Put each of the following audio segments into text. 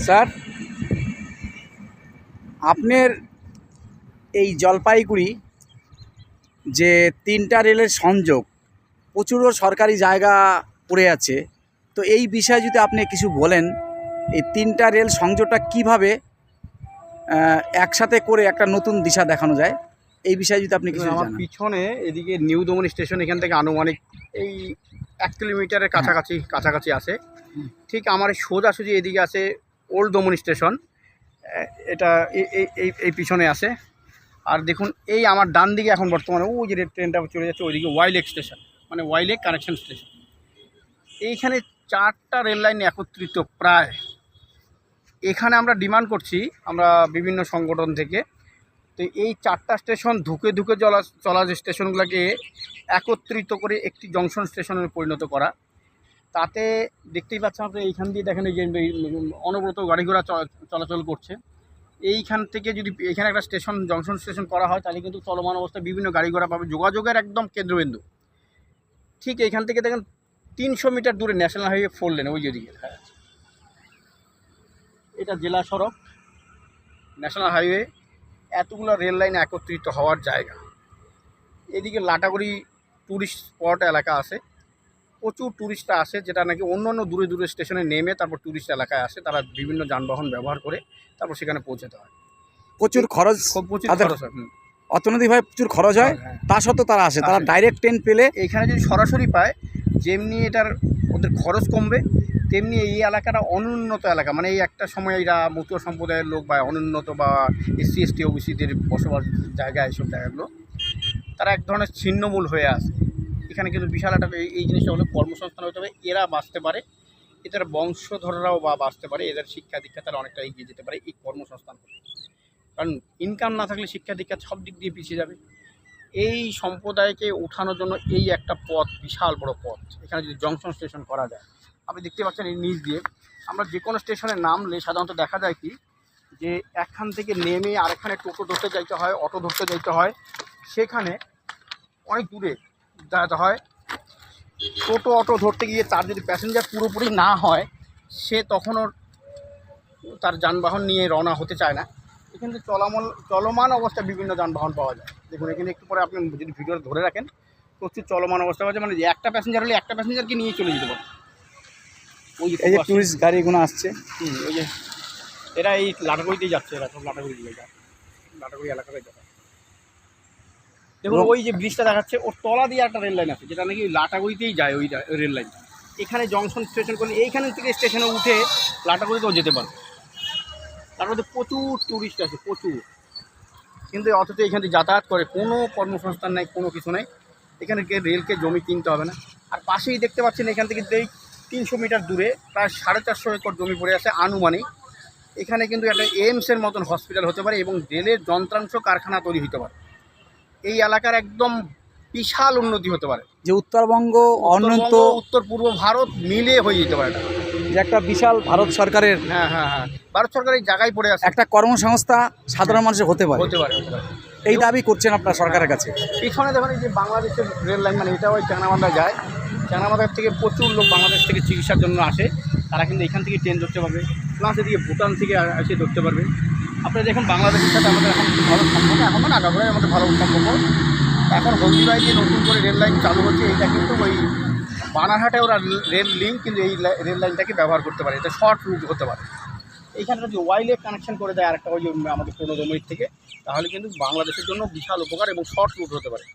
Sir, আপনার এই জলপাইগুড়ি যে 3টা রেলের সংযোগ, প্রচুর সরকারি জায়গা পড়ে আছে, তো এই বিষয়ে যদি আপনি কিছু বলেন, এই 3টা রেল সংযোগটা কিভাবে একসাথে করে একটা নতুন দিশা দেখানো যায়, এই বিষয়ে যদি আপনি কিছু আমার জানান। পিছনে এদিকে নিউ দমন স্টেশন, এখান থেকে আনুমানিক এই 1 কিলোমিটারের কাছাকাছি আছে। ঠিক আমার সোজাসুজি এদিকে আছে ওল্ড দমন স্টেশন, এটা এই পিছনে আছে। আর দেখুন এই আমার ডান দিকে এখন বর্তমানে ওই যে ট্রেনটা চলে যাচ্ছে ওইদিকে ওয়াইলেক স্টেশন, মানে ওয়াইলেক কানেকশন স্টেশন। এইখানে 4টা রেল লাইন একত্রিত প্রায়। এখানে আমরা ডিমান্ড করছি আমরা বিভিন্ন সংগঠন থেকে, তো এই 4টা স্টেশন ধুকে চলা যে স্টেশনগুলোকে একত্রিত করে একটি জংশন স্টেশনে পরিণত করা। তাতে দেখতেই পাচ্ছেন আপনি এইখান দিয়ে দেখেন এই যে অনবরত গাড়ি ঘোড়া চলাচল করছে। এইখান থেকে যদি এখানে একটা জংশন স্টেশন করা হয় তাহলে কিন্তু চলমান অবস্থায় বিভিন্ন গাড়ি ঘোড়া পাবে, যোগাযোগের একদম কেন্দ্রবিন্দু। ঠিক এইখান থেকে দেখেন 300 মিটার দূরে ন্যাশনাল হাইওয়ে 4 লেন ওই যেদিকে দেখা যাচ্ছে, এটা জেলা সড়ক ন্যাশনাল হাইওয়ে, এতগুলো রেল লাইন একত্রিত হওয়ার জায়গা। এদিকে লাটাগুড়ি ট্যুরিস্ট স্পট এলাকা আছে, প্রচুর ট্যুরিস্টরা আসে, যেটা নাকি অন্য দূরে স্টেশনে নেমে তারপর ট্যুরিস্ট এলাকায় আসে, তারা বিভিন্ন যানবাহন ব্যবহার করে তারপর সেখানে পৌঁছাতে হয়। প্রচুর খরচ হয়, অর্থনৈতিকভাবে প্রচুর খরচ হয়, তা সত্ত্বেও তারা আসে, তারা ডাইরেক্ট ট্রেন পেলে এইখানে যদি সরাসরি পায়, যেমনি ওদের খরচ কমবে, তেমনি এই এলাকাটা অনুন্নত এলাকা, মানে এই একটা সময় এরা মতুয়া সম্প্রদায়ের লোক বা অনুন্নত বা SC ST OBCদের বসবাস জায়গা, এইসব জায়গাগুলো তারা এক ধরনের ছিন্নমূল হয়ে আসে। এখানে কিন্তু বিশাল একটা এই জিনিসটা হলো কর্মসংস্থান হতে হবে, এরা বাঁচতে পারে, এদের বংশধররাও বাঁচতে পারে, এদের শিক্ষা দীক্ষা তারা অনেকটা এগিয়ে যেতে পারে এই কর্মসংস্থান হলে। কারণ ইনকাম না থাকলে শিক্ষা দীক্ষা সব দিক দিয়ে পিছিয়ে যাবে। এই সম্প্রদায়কে উঠানোর জন্য এই একটা পথ, বিশাল বড় পথ, এখানে যদি জংশন স্টেশন করা যায়। আপনি দেখতে পাচ্ছেন এই নিচ দিয়ে আমরা যে কোনো স্টেশনে নামলে সাধারণত দেখা যায় কি, যে একখান থেকে নেমে আরেকখানে টোটো ধরতে যাইতে হয়, অটো ধরতে যাইতে হয়, সেখানে অনেক দূরে যেতে হয়। টোটো অটো ধরতে গিয়ে তার যদি প্যাসেঞ্জার পুরোপুরি না হয়, সে তখনও তার যানবাহন নিয়ে রওনা হতে চায় না। এখানে চলমান অবস্থায় বিভিন্ন যানবাহন পাওয়া যায়। দেখুন এখানে একটু পরে আপনি যদি ভিডিওটা ধরে রাখেন, প্রচুর চলমান অবস্থা পাওয়া যায়, মানে একটা প্যাসেঞ্জার হলে একটা প্যাসেঞ্জারকে নিয়ে চলে যেতে পারে। ওই যে টুরিস্ট গাড়িগুলো আসছে, ওই যে এরা এই লাটাগুড়িতেই যাচ্ছে, এরা সব লাটাগুড়ি যায়, লাটাগুড়ি এলাকায় যাবে। দেখুন ওই যে ব্রিজটা দেখাচ্ছে, ওর তলা দিয়ে একটা রেল লাইন আছে, যেটা নাকি লাটাগুড়িতেই যায় ওই রেল লাইন। এখানে জংশন স্টেশন করলে এইখান থেকে স্টেশনে উঠে লাটাগুড়িতেও যেতে পারে। তারপরে প্রচুর ট্যুরিস্ট আছে, প্রচুর, কিন্তু অথচ এখান থেকে যাতায়াত করে, কোনো কর্মসংস্থান নেই, কোনো কিছু নেই। এখানে রেলকে জমি কিনতে হবে না। আর পাশেই দেখতে পাচ্ছেন এখান থেকে 300 মিটার দূরে প্রায় 450 একর জমি পড়ে আছে আনুমানিক। এখানে কিন্তু একটা এইমসের মতন হসপিটাল হতে পারে এবং রেলের যন্ত্রাংশ কারখানা তৈরি হতে পারে। এই এলাকার একদম বিশাল উন্নতি হতে পারে, যে উত্তরবঙ্গ অনন্ত উত্তর পূর্ব ভারত মিলে হয়ে যেতে পারে, যে একটা বিশাল ভারত সরকারের, হ্যাঁ, ভারত সরকার এই জায়গায় পড়ে আছে, একটা কর্মসংস্থা সাধারণ মানুষের হতে পারে। এই দাবি করছেন আপনার সরকারের কাছে। পিছনে দেখুন এই যে বাংলাদেশের রেল লাইন, মানে এটাও ওই চ্যাংরাবান্ধা যায়, চ্যাংরাবান্ধার থেকে প্রচুর লোক বাংলাদেশ থেকে চিকিৎসার জন্য আসে, তারা কিন্তু এখান থেকে ট্রেন ধরতে পারবে, প্লাস এদিকে ভুটান থেকে এসে ধরতে পারবে। আপনি দেখুন বাংলাদেশের সাথে আমাদের এখন ভালো সম্পর্ক, এখন না আগাগোড়াই আমাদের ভালো সম্পর্ক। এখন হলদিবাড়ি যে নতুন করে রেল লাইন চালু হচ্ছে, এটা কিন্তু ওই বানারহাটে ওরা রেল লিঙ্ক কিন্তু এই রেল লাইনটাকে ব্যবহার করতে পারে, এটা শর্ট রুট হতে পারে। এইখানটা যদি ওয়াইলেক কানেকশন করে দেয় আরেকটা ওই যে আমাদের 15 মিনিট থেকে, তাহলে কিন্তু বাংলাদেশের জন্য বিশাল উপকার এবং শর্ট রুট হতে পারে।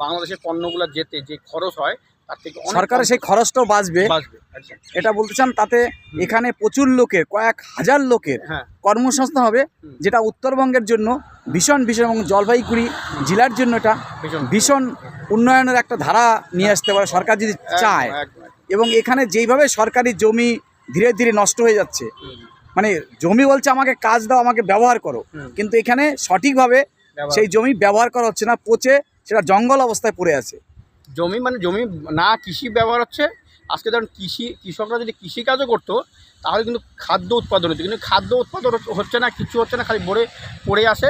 বাংলাদেশের পণ্যগুলো যেতে যে খরচ হয় তার থেকে সরকারের সেই খরচটাও বাঁচবে, এটা বলতে চান। তাতে এখানে প্রচুর লোকের, কয়েক হাজার লোকের কর্মসংস্থান হবে, যেটা উত্তরবঙ্গের জন্য ভীষণ এবং জলপাইগুড়ি জেলার জন্য এটা ভীষণ উন্নয়নের একটা ধারা নিয়ে আসতে পারে সরকার যদি চায়। এবং এখানে যেইভাবে সরকারি জমি ধীরে ধীরে নষ্ট হয়ে যাচ্ছে, মানে জমি বলছে আমাকে কাজ দাও, আমাকে ব্যবহার করো, কিন্তু এখানে সঠিকভাবে সেই জমি ব্যবহার করা হচ্ছে না, পচে সেটা জঙ্গল অবস্থায় পড়ে আছে। জমি না কৃষি ব্যবহার হচ্ছে। আজকে ধরুন কৃষকরা যদি কৃষিকাজও করতো তাহলে কিন্তু খাদ্য উৎপাদন হতো, কিন্তু খাদ্য উৎপাদন হচ্ছে না, কিছু হচ্ছে না, খালি পড়ে আসে,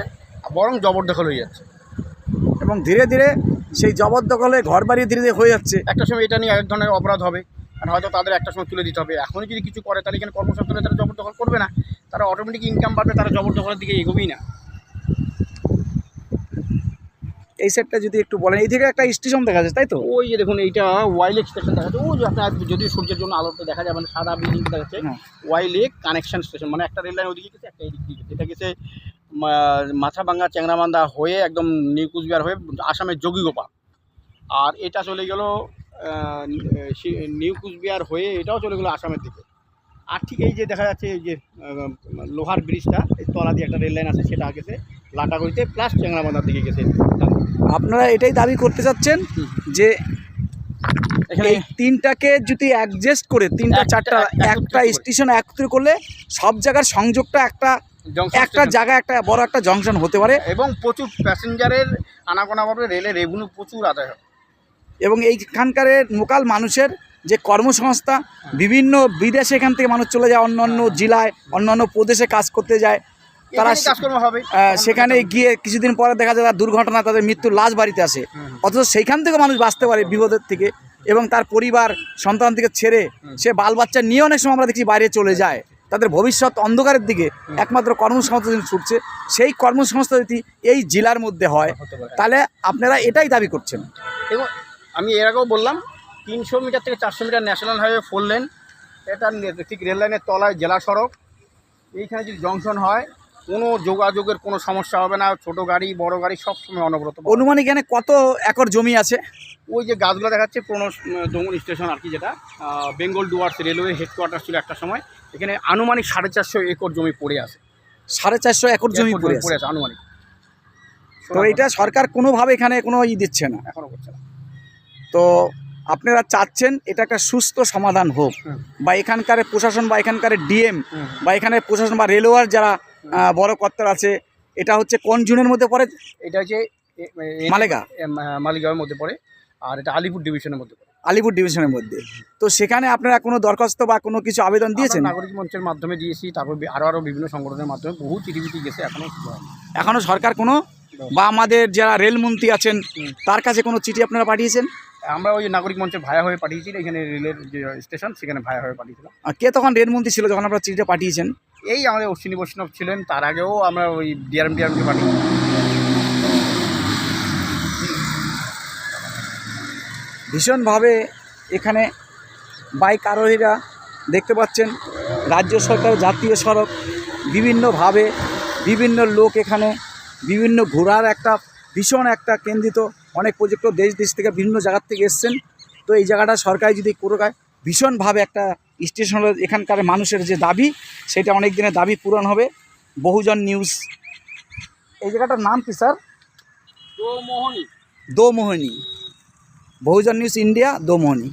বরং জবরদখল হয়ে যাচ্ছে। এবং ধীরে ধীরে সেই জবরদখলে ঘর বাড়ি ধীরে ধীরে হয়ে যাচ্ছে। একটা সময় এটা নিয়ে এক ধরনের অপরাধ হবে, আর হয়তো তাদের একটা সময় তুলে দিতে হবে। এখনই যদি কিছু করে তাহলে এখানে কর্মসংস্থানে তারা জবরদখল করবে না, তারা অটোমেটিক ইনকাম বাড়বে, তারা জবরদখলের দিকে এগোবেই না। এই সেটটা যদি একটু বলেন, এই থেকে একটা স্টেশন দেখা যাচ্ছে তাই তো? ওই যে দেখুন এইটা ওয়াইলেক স্টেশন দেখা যাচ্ছে, ওই যে আপনার যদি সূর্যের জন্য আলোতে দেখা যাবে না, সাদা বিল্ডিং দেখা যাচ্ছে ওয়াইলেক কানেকশন স্টেশন, মানে একটা রেল লাইন ওদিকে গেছে, একটা এদিক দিয়ে গেছে। এটা গেছে মাথাভাঙ্গা চ্যাংরাবান্ধা হয়ে একদম নিউ কুচবিহার হয়ে আসামের যোগীগোপা, আর এটা চলে গেল নিউ কুচবিহার হয়ে এটাও চলে গেলো আসামের দিকে। আর ঠিক এই যে দেখা যাচ্ছে এই যে লোহার ব্রিজটা, এই তলা দিয়ে একটা রেল লাইন আছে, সেটা গেছে লাটাগুড়িতে প্লাস চ্যাংরাবান্ধার দিকে গেছে। আপনারা এটাই দাবি করতে চাচ্ছেন যে এখানে এই তিনটাকে যদি অ্যাডজাস্ট করে তিনটা চারটা একটা স্টেশন একত্রিত করলে সব জায়গার সংযোগটা একটা জায়গায় একটা বড় একটা জংশন হতে পারে, এবং প্রচুর প্যাসেঞ্জারের আনাগোনা পাবে, রেলের রেভিনিউ প্রচুর আদায় হবে, এবং এইখানকার লোকাল মানুষের যে কর্মসংস্থা, বিভিন্ন বিদেশে এখান থেকে মানুষ চলে যায়, অন্য অন্য জেলায় অন্য অন্য প্রদেশে কাজ করতে যায়, তারা কাজকর্ম হবে, সেখানে গিয়ে কিছুদিন পরে দেখা যায় তার দুর্ঘটনা, তাদের মৃত্যুর লাশ বাড়িতে আসে, অথচ সেইখান থেকে মানুষ বাঁচতে পারে বিপদের থেকে, এবং তার পরিবার সন্তান থেকে ছেড়ে সে বাল বাচ্চা নিয়ে অনেক সময় আমরা দেখি বাইরে চলে যায়, তাদের ভবিষ্যৎ অন্ধকারের দিকে একমাত্র কর্মসংস্থান যদি ছুটছে, সেই কর্মসংস্থান যদি এই জেলার মধ্যে হয় তাহলে আপনারা এটাই দাবি করছেন। এবং আমি এর আগেও বললাম 300 মিটার থেকে 400 মিটার ন্যাশনাল হাইওয়ে 4 লেন, এটা ঠিক রেল লাইনের তলায় জেলা সড়ক, এইখানে যদি জংশন হয় কোনো যোগাযোগের কোনো সমস্যা হবে না, ছোট গাড়ি বড় গাড়ি সব সময় অনবরত। অনুমানিক এখানে কত একর জমি আছে? ওই যে গাছগুলো দেখাচ্ছে পুরনো দমন স্টেশন আর কি, যেটা বেঙ্গল ডুয়ার্স রেলওয়ে হেডকোয়ার্টার ছিল একটা সময়, এখানে আনুমানিক 450 একর জমি পড়ে আছে। 450 একর জমি পড়ে আছে আনুমানিক। তো এটা সরকার কোনোভাবে এখানে কোনো দিচ্ছে না, এখনও করছে না। তো আপনারা চাচ্ছেন এটা একটা সুস্থ সমাধান হোক, বা এখানকার প্রশাসন বা এখানকার ডিএম বা এখানে প্রশাসন বা রেলওয়ের যারা বড় কর্তারা আছে, এটা হচ্ছে কোন জোনের মধ্যে পড়ে? এটা হচ্ছে মালিগাঁওয়ের মধ্যে পড়ে, আর এটা আলিপুর ডিভিশনের মধ্যে পড়ে। আলিপুর ডিভিশনের মধ্যে। তো সেখানে আপনারা কোনো দরখাস্ত বা কোনো কিছু আবেদন দিয়েছেন? নাগরিক মঞ্চের মাধ্যমে দিয়েছি, তারপর আরও বিভিন্ন সংগঠনের মাধ্যমে বহু চিঠি গেছে, এখনও সরকার কোনো বা আমাদের যারা রেলমন্ত্রী আছেন তার কাছে কোনো চিঠি আপনারা পাঠিয়েছেন? আমরা ওই নাগরিক মঞ্চের ভায়া হয়ে পাঠিয়েছি, এখানে রেলের যে স্টেশন সেখানে ভায়া হয়ে পাঠিয়েছিলাম। আর কে তখন রেলমন্ত্রী ছিল যখন আপনারা চিঠিটা পাঠিয়েছেন? এই আমাদের অশ্বিনী বৈষ্ণব ছিলেন, তার আগেও আমরা ওই ডিআরএমকে পাঠিয়েছি। ভীষণভাবে এখানে বাইক আরোহীরা দেখতে পাচ্ছেন, রাজ্য সরকার জাতীয় সড়ক, বিভিন্নভাবে বিভিন্ন লোক এখানে বিভিন্ন ঘোরার একটা ভীষণ একটা কেন্দ্রিত অনেক প্রজেক্ট, দেশ দেশ থেকে বিভিন্ন জায়গার থেকে এসছেন। তো এই জায়গাটা সরকারি যদি করে ভীষণভাবে একটা স্টেশন, এখানকার মানুষের যে দাবি সেটা অনেক দিনের দাবি পূরণ হবে। বহুজন নিউজ, এই জায়গাটার নাম কি স্যার? দোমোহনী। দোমোহনী, বহুজন নিউজ ইন্ডিয়া, দোমোহনী।